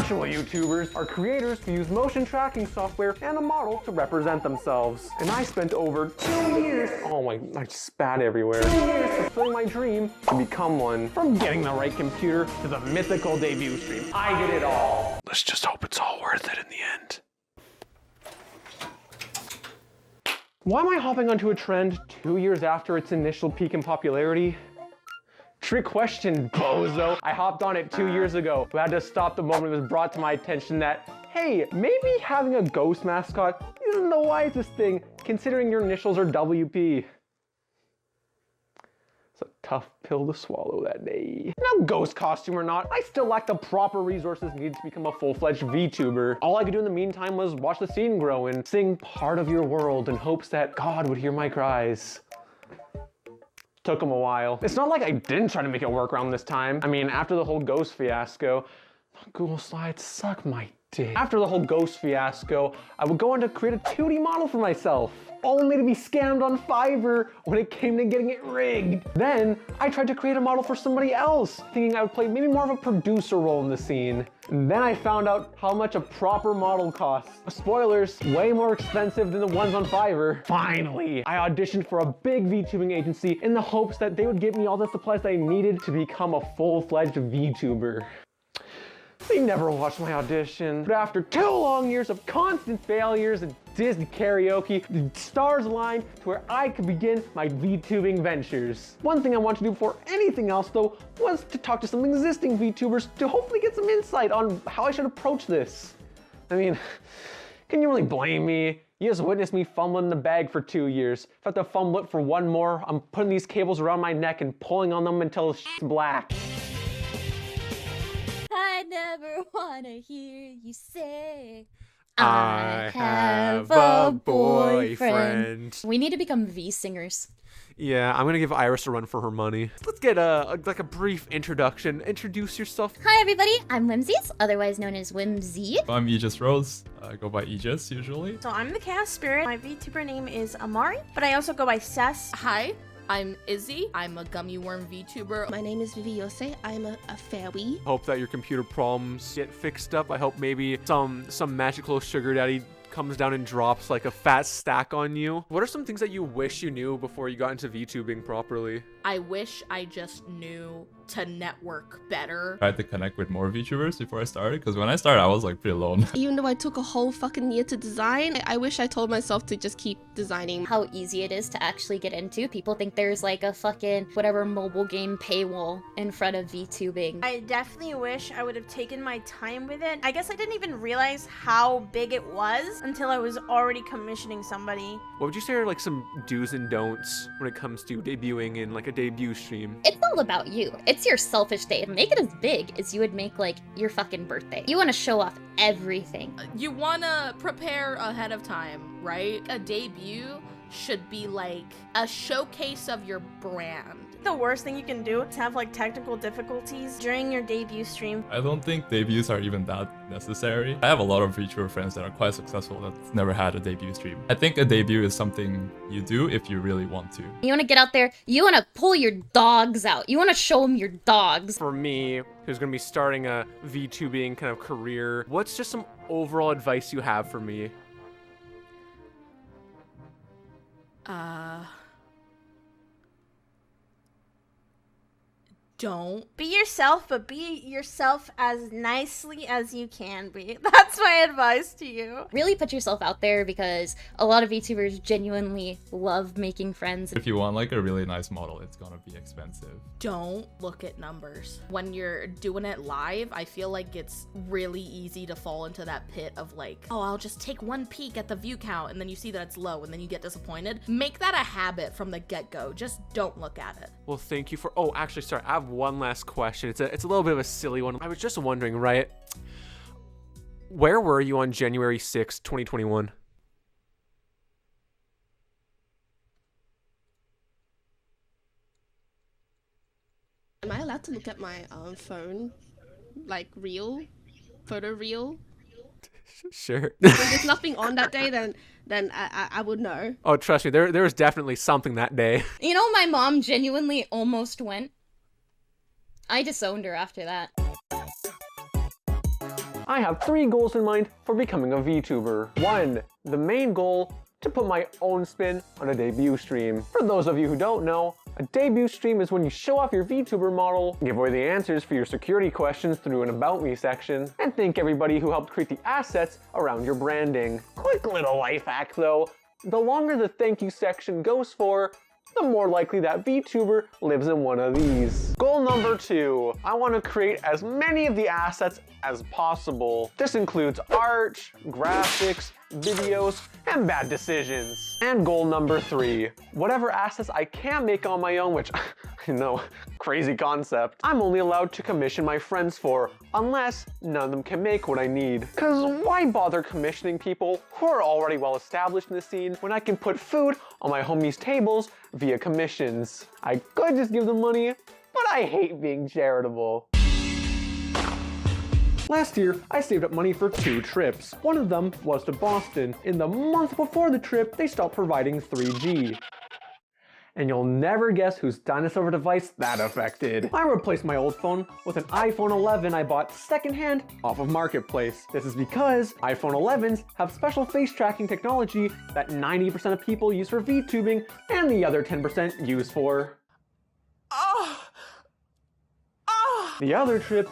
Actual YouTubers are creators who use motion tracking software and a model to represent themselves. And I spent over 2 years, I just spat everywhere, 2 years fulfilling my dream to become one. From getting the right computer to the mythical debut stream, I did it all. Let's just hope it's all worth it in the end. Why am I hopping onto a trend 2 years after its initial peak in popularity? Trick question, bozo. I hopped on it 2 years ago, but I had to stop the moment it was brought to my attention that, hey, maybe having a ghost mascot isn't the wisest thing, considering your initials are WP. It's a tough pill to swallow that day. Now, ghost costume or not, I still lack the proper resources needed to become a full-fledged VTuber. All I could do in the meantime was watch the scene grow and sing Part of Your World in hopes that God would hear my cries. Took him a while. It's not like I didn't try to make it work around this time. I mean, after the whole ghost fiasco, Google Slides suck my dick. After the whole ghost fiasco, I would go on to create a 2D model for myself, only to be scammed on Fiverr when it came to getting it rigged. Then I tried to create a model for somebody else, thinking I would play maybe more of a producer role in the scene. And then I found out how much a proper model costs. Spoilers, way more expensive than the ones on Fiverr. Finally, I auditioned for a big VTubing agency in the hopes that they would give me all the supplies I needed to become a full-fledged VTuber. They never watched my audition, but after 2 long years of constant failures and Disney karaoke, the stars aligned to where I could begin my VTubing ventures. One thing I wanted to do before anything else, though, was to talk to some existing VTubers to hopefully get some insight on how I should approach this. I mean, can you really blame me? You just witnessed me fumbling the bag for 2 years. If I have to fumble it for one more, I'm putting these cables around my neck and pulling on them until it's black. I never wanna hear you say I have a boyfriend. We need to become V singers. Yeah, I'm gonna give Iris a run for her money. Let's get a brief introduction. Introduce yourself. Hi everybody, I'm Whimzies, otherwise known as Whimzy. I'm Aegis Rose. I go by Aegis usually. So I'm TheChaosSpirit. My VTuber name is Amari, but I also go by Cess. Hi, I'm Izzy. I'm a gummy worm VTuber. My name is Vivi. I'm a fairy. Hope that your computer problems get fixed up. I hope maybe some magical sugar daddy comes down and drops like a fat stack on you. What are some things that you wish you knew before you got into VTubing properly? I wish I just knew to network better. I tried to connect with more VTubers before I started, because when I started, I was like pretty alone. Even though I took a whole fucking year to design, I wish I told myself to just keep designing. How easy it is to actually get into. People think there's like a fucking whatever mobile game paywall in front of VTubing. I definitely wish I would have taken my time with it. I guess I didn't even realize how big it was until I was already commissioning somebody. What would you say are like some do's and don'ts when it comes to debuting in like a debut stream? It's all about you. It's your selfish day. Make it as big as you would make like your fucking birthday. You want to show off everything. You want to prepare ahead of time, right? A debut should be like a showcase of your brand. The worst thing you can do is have like technical difficulties during your debut stream. I don't think debuts are even that necessary. I have a lot of VTuber friends that are quite successful that's never had a debut stream. I think a debut is something you do if you really want to. You want to get out there, you want to pull your dogs out. You want to show them your dogs. For me, who's gonna be starting a VTubing kind of career, what's just some overall advice you have for me? Don't. Be yourself, but be yourself as nicely as you can be. That's my advice to you. Really put yourself out there because a lot of VTubers genuinely love making friends. If you want like a really nice model, it's gonna be expensive. Don't look at numbers. When you're doing it live, I feel like it's really easy to fall into that pit of like, oh, I'll just take one peek at the view count, and then you see that it's low and then you get disappointed. Make that a habit from the get-go. Just don't look at it. Well, thank you for, oh, actually, sorry, I have one last question. It's a little bit of a silly one. I was just wondering, right? Where were you on January 6th, 2021? Am I allowed to look at my phone, like photo reel? Sure. If there's nothing on that day, then I would know. Oh, trust me, there was definitely something that day. You know, my mom genuinely almost went. I disowned her after that. I have 3 goals in mind for becoming a VTuber. 1. The main goal, to put my own spin on a debut stream. For those of you who don't know, a debut stream is when you show off your VTuber model, give away the answers for your security questions through an About Me section, and thank everybody who helped create the assets around your branding. Quick little life hack though, the longer the thank you section goes for, the more likely that VTuber lives in one of these. Goal number 2, I want to create as many of the assets as possible. This includes art, graphics, videos, and bad decisions. And goal number 3, whatever assets I can't make on my own, which I know, crazy concept, I'm only allowed to commission my friends for, unless none of them can make what I need. Cause why bother commissioning people who are already well established in the scene when I can put food on my homies' tables via commissions? I could just give them money, but I hate being charitable. Last year, I saved up money for 2 trips. One of them was to Boston. In the month before the trip, they stopped providing 3G. And you'll never guess whose dinosaur device that affected. I replaced my old phone with an iPhone 11 I bought secondhand off of Marketplace. This is because iPhone 11s have special face tracking technology that 90% of people use for VTubing and the other 10% use for... The other trip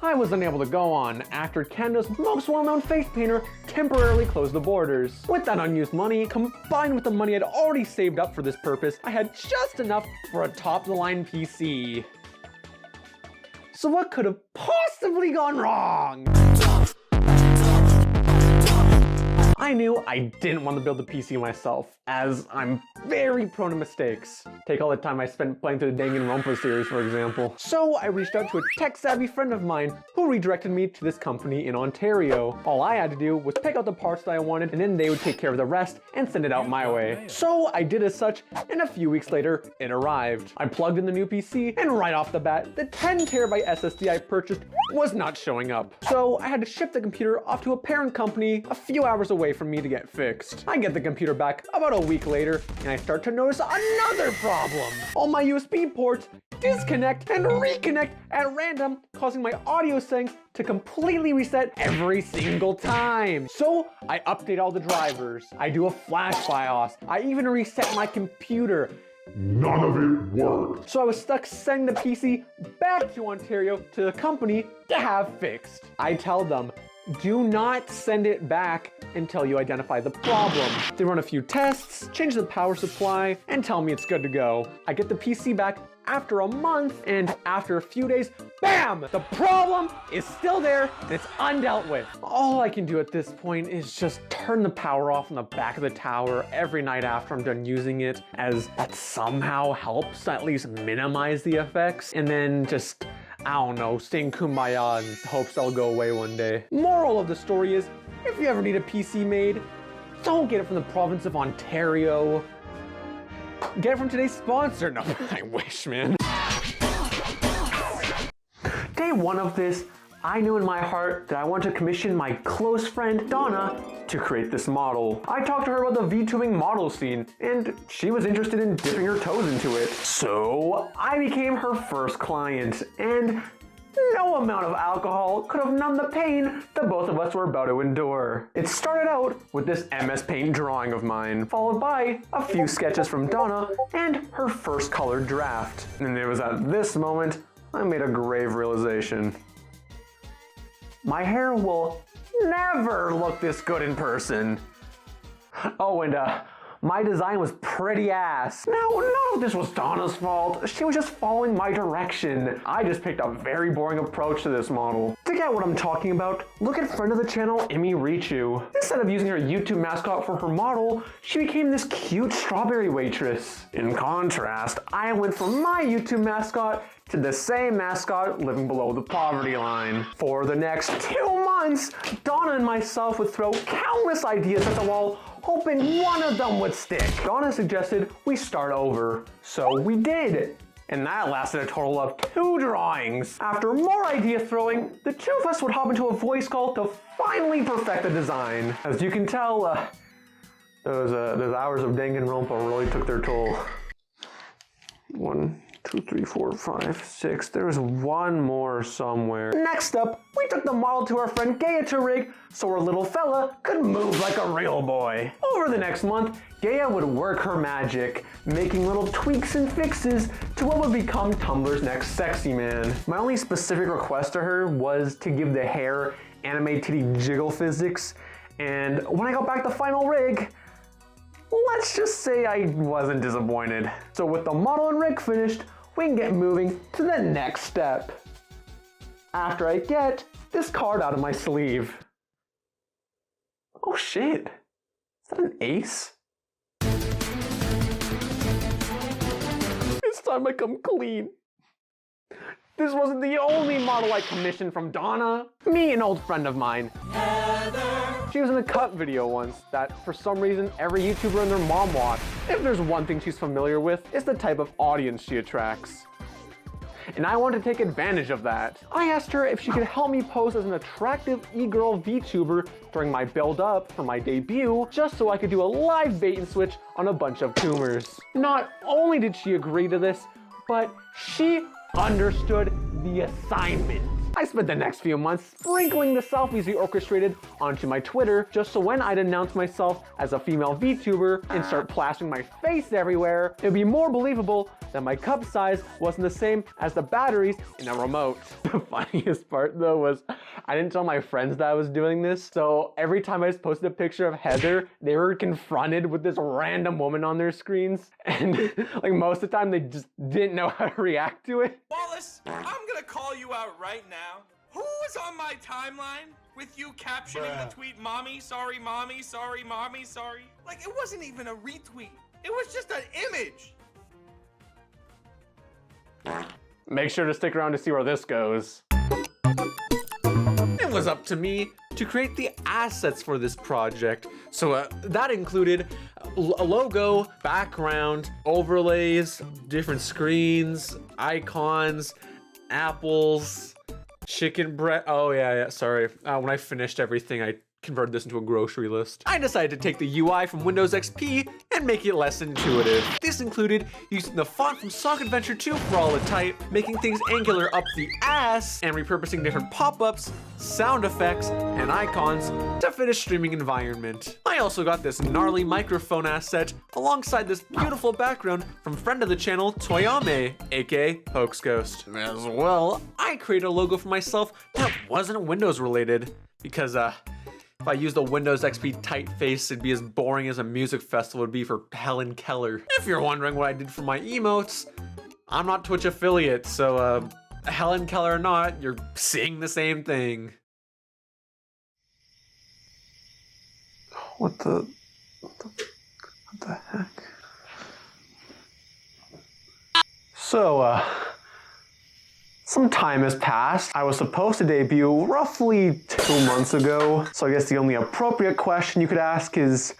I was unable to go on after Canada's most well-known face painter temporarily closed the borders. With that unused money, combined with the money I'd already saved up for this purpose, I had just enough for a top-of-the-line PC. So what could have possibly gone wrong? I knew I didn't want to build the PC myself, as I'm very prone to mistakes. Take all the time I spent playing through the Danganronpa series, for example. So I reached out to a tech-savvy friend of mine who redirected me to this company in Ontario. All I had to do was pick out the parts that I wanted, and then they would take care of the rest and send it out my way. So I did as such, and a few weeks later, it arrived. I plugged in the new PC, and right off the bat, the 10TB SSD I purchased was not showing up. So I had to ship the computer off to a parent company a few hours away from me to get fixed. I get the computer back about a week later, and I start to notice another problem. All my USB ports disconnect and reconnect at random, causing my audio settings to completely reset every single time. So I update all the drivers. I do a flash BIOS. I even reset my computer. None of it worked. So I was stuck sending the PC back to Ontario to the company to have fixed. I tell them, do not send it back until you identify the problem. They run a few tests, change the power supply, and tell me it's good to go. I get the PC back after a month, and after a few days, BAM! The problem is still there, and it's undealt with. All I can do at this point is just turn the power off on the back of the tower every night after I'm done using it, as that somehow helps at least minimize the effects, and then just, I don't know, sing Kumbaya in hopes they'll go away one day. Moral of the story is, if you ever need a PC made, don't get it from the province of Ontario. Get it from today's sponsor. No, I wish, man. Day 1 of this, I knew in my heart that I wanted to commission my close friend, Donna, to create this model. I talked to her about the VTubing model scene, and she was interested in dipping her toes into it. So I became her first client, and no amount of alcohol could have numbed the pain that both of us were about to endure. It started out with this MS Paint drawing of mine, followed by a few sketches from Donna and her first colored draft. And it was at this moment I made a grave realization. My hair will never look this good in person. Oh, and my design was pretty ass. Now, none of this was Donna's fault. She was just following my direction. I just picked a very boring approach to this model. To get what I'm talking about, look at friend of the channel, Imi Richu. Instead of using her YouTube mascot for her model, she became this cute strawberry waitress. In contrast, I went from my YouTube mascot to the same mascot living below the poverty line. For the next 2 months, Donna and myself would throw countless ideas at the wall, hoping one of them would stick. Donna suggested we start over, so we did. And that lasted a total of 2 drawings. After more idea throwing, the 2 of us would hop into a voice call to finally perfect the design. As you can tell, those hours of Danganronpa really took their toll. 1, 2, 3, 4, 5, 6. There's one more somewhere. Next up, we took the model to our friend Gaia to rig so our little fella could move like a real boy. Over the next month, Gaia would work her magic, making little tweaks and fixes to what would become Tumblr's next sexy man. My only specific request to her was to give the hair anime titty jiggle physics, and when I got back the final rig, let's just say I wasn't disappointed. So with the model and rig finished, we can get moving to the next step. After I get this card out of my sleeve. Oh shit, is that an ace? It's time I come clean. This wasn't the only model I commissioned from Donna. Me, an old friend of mine. She was in a cut video once that, for some reason, every YouTuber and their mom watched. If there's one thing she's familiar with, it's the type of audience she attracts. And I wanted to take advantage of that. I asked her if she could help me pose as an attractive e-girl VTuber during my build-up for my debut, just so I could do a live bait and switch on a bunch of Toomers. Not only did she agree to this, but she understood the assignment. I spent the next few months sprinkling the selfies we orchestrated onto my Twitter, just so when I'd announce myself as a female VTuber and start plastering my face everywhere, it'd be more believable that my cup size wasn't the same as the batteries in a remote. The funniest part though was I didn't tell my friends that I was doing this, so every time I just posted a picture of Heather, they were confronted with this random woman on their screens, and like most of the time they just didn't know how to react to it. Wallace, I'm gonna call you out right now. Who was on my timeline with you captioning the tweet, "Mommy, sorry, mommy, sorry, mommy, sorry"? Like, it wasn't even a retweet. It was just an image. Make sure to stick around to see where this goes. It was up to me to create the assets for this project. So that included a logo, background, overlays, different screens, icons, apples, chicken breast. Oh yeah, sorry. When I finished everything, I converted this into a grocery list. I decided to take the UI from Windows XP and make it less intuitive. This included using the font from Sonic Adventure 2 for all the type, making things angular up the ass, and repurposing different pop-ups, sound effects, and icons to fit a streaming environment. I also got this gnarly microphone asset alongside this beautiful background from friend of the channel, Toyame, aka Hoax Ghost. As well, I created a logo for myself that wasn't Windows related, because if I used a Windows XP typeface, it'd be as boring as a music festival would be for Helen Keller. If you're wondering what I did for my emotes, I'm not Twitch affiliate, so Helen Keller or not, you're seeing the same thing. What the heck? So, some time has passed. I was supposed to debut roughly 2 months ago, so I guess the only appropriate question you could ask is,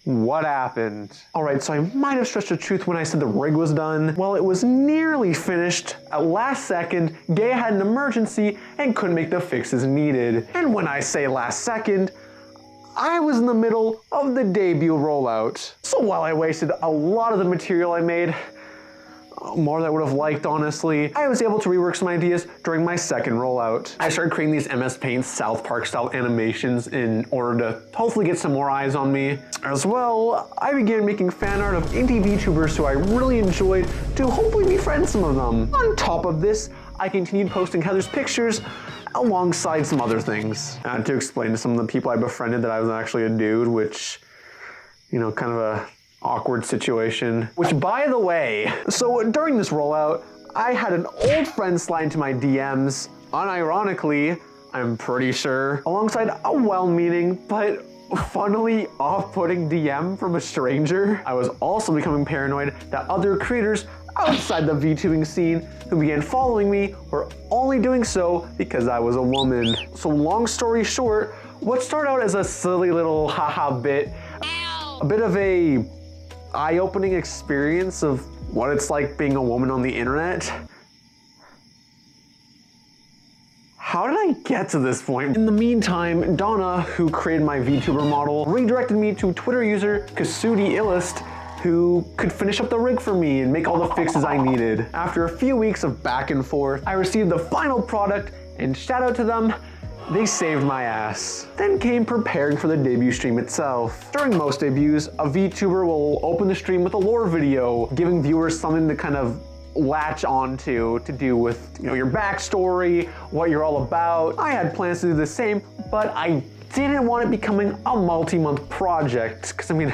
what happened? Alright, so I might have stretched the truth when I said the rig was done. Well, it was nearly finished. At last second, Gaia had an emergency and couldn't make the fixes needed. And when I say last second, I was in the middle of the debut rollout. So while I wasted a lot of the material I made, more than I would have liked, honestly, I was able to rework some ideas during my second rollout. I started creating these MS Paint South Park style animations in order to hopefully get some more eyes on me. As well, I began making fan art of indie VTubers who I really enjoyed to hopefully befriend some of them. On top of this, I continued posting Heather's pictures alongside some other things. I had to explain to some of the people I befriended that I was actually a dude, which, you know, kind of a awkward situation. Which, by the way, so during this rollout, I had an old friend slide into my DMs, unironically, I'm pretty sure, alongside a well-meaning but funnily off-putting DM from a stranger. I was also becoming paranoid that other creators outside the VTubing scene who began following me were only doing so because I was a woman. So long story short, what started out as a silly little haha bit, a bit of a eye-opening experience of what it's like being a woman on the internet. How did I get to this point? In the meantime, Donna, who created my VTuber model, redirected me to Twitter user Kasudi Illust who could finish up the rig for me and make all the fixes I needed. After a few weeks of back and forth, I received the final product, and shout out to them, they saved my ass. Then came preparing for the debut stream itself. During most debuts, a VTuber will open the stream with a lore video, giving viewers something to kind of latch onto to do with, your backstory, what you're all about. I had plans to do the same, but I didn't want it becoming a multi-month project, because I mean,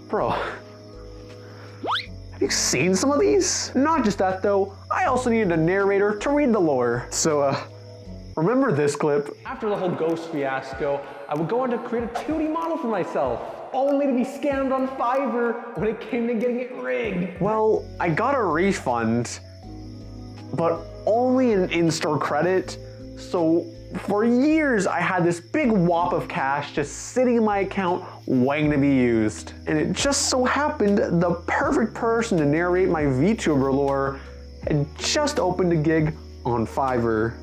bro, have you seen some of these? Not just that though, I also needed a narrator to read the lore. So, remember this clip? After the whole ghost fiasco, I would go on to create a 2D model for myself, only to be scammed on Fiverr when it came to getting it rigged. Well, I got a refund, but only an in-store credit, so for years I had this big whop of cash just sitting in my account waiting to be used. And it just so happened the perfect person to narrate my VTuber lore had just opened a gig on Fiverr.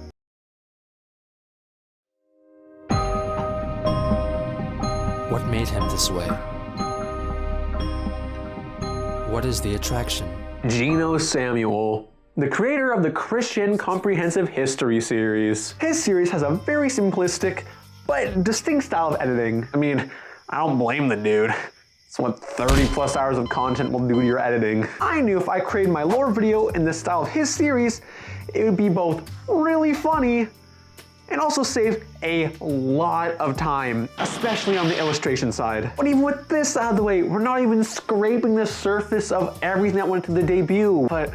What made him this way? What is the attraction? Gino Samuel, the creator of the Christian Comprehensive History series. His series has a very simplistic but distinct style of editing. I mean, I don't blame the dude. It's what 30 plus hours of content will do to your editing. I knew if I created my lore video in the style of his series, it would be both really funny and also save a lot of time, especially on the illustration side. But even with this out of the way, we're not even scraping the surface of everything that went to the debut. But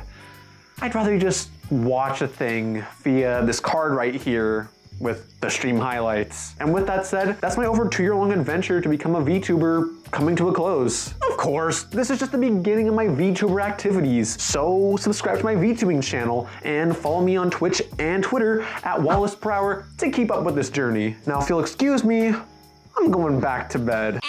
I'd rather you just watch a thing via this card right here with the stream highlights. And with that said, that's my over 2-year-long adventure to become a VTuber coming to a close. Of course, this is just the beginning of my VTuber activities, so subscribe to my VTubing channel and follow me on Twitch and Twitter at WallacePerHour to keep up with this journey. Now if you'll excuse me, I'm going back to bed.